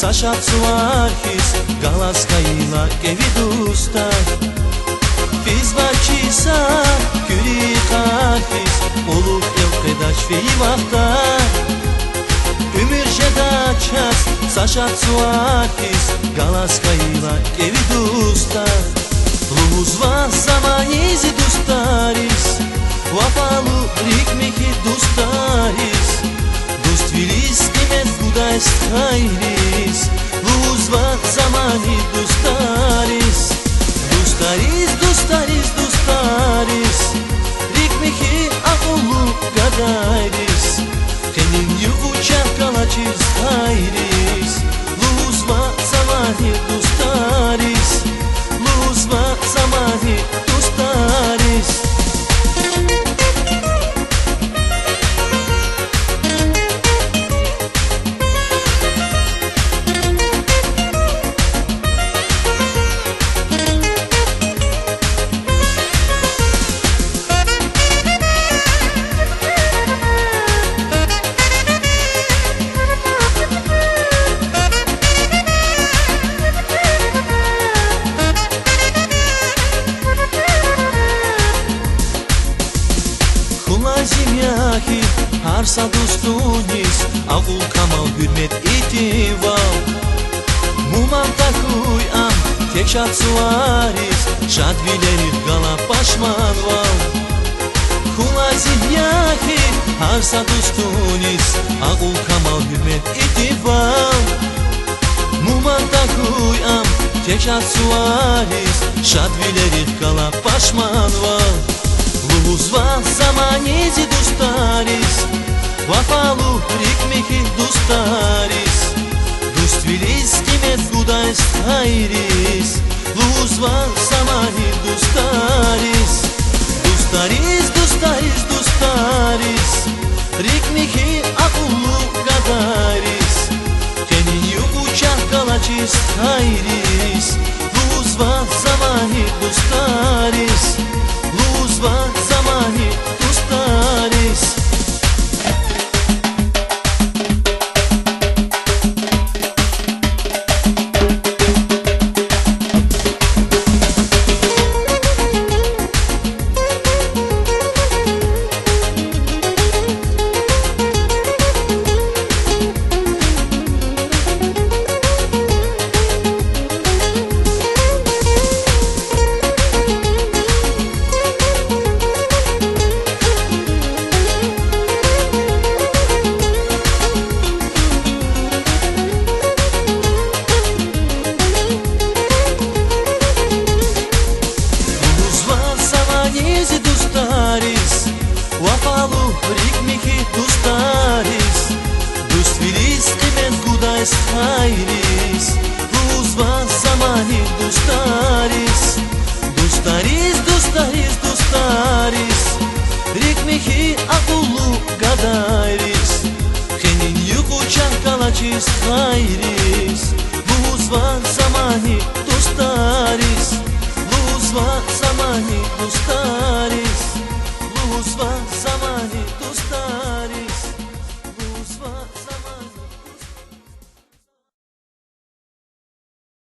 საშაცო არქის გალასკაილა კევიდუსტა ფიზბაჩისა გური ხარხის ოლუყ ელყედაშვილი ვახტა ümürjedaças sashacso arkhis galaskayla kevidustar luzva zamanizi dustaris vafalu rikmiki dustaris dustvilis kimet gudais khairis luzva zamani dustaris dustaris dustaris dustaris rikmiki aqulu gadairis Kenin yuvuçak kalacız hayris Luzva zamani dustaris Luzva zamani dustaris Zimyahi harsa dustunis Ağul kamal hürmet itival Mumam takuy am tek şat suaris Şat vilerir gala paşman val Kula zimyahi harsa dustunis Ağul kamal hürmet itival Mumam takuy am tek şat suaris Şat vilerir gala paşman val Luzva zamanizi dustaris Vafalu rikmiki dustaris Dustvilis kimet gudais hayris Luzva zamani dustaris Dustaris, dustaris, dustaris Rikmiki aqulu gadaris Kenin yuvuçak kalacız hayris Luzva zamani dustaris Luzva zamani dustaris Vafalu rikmiki dustaris Dustvilis kimet gudais hayris Luzva zamani dustaris Dustaris, dustaris, dustaris Rikmiki aqulu gadairis Kenin yuvuçak kalacız hayris Luzva zamani dustaris Luzva zamani dustaris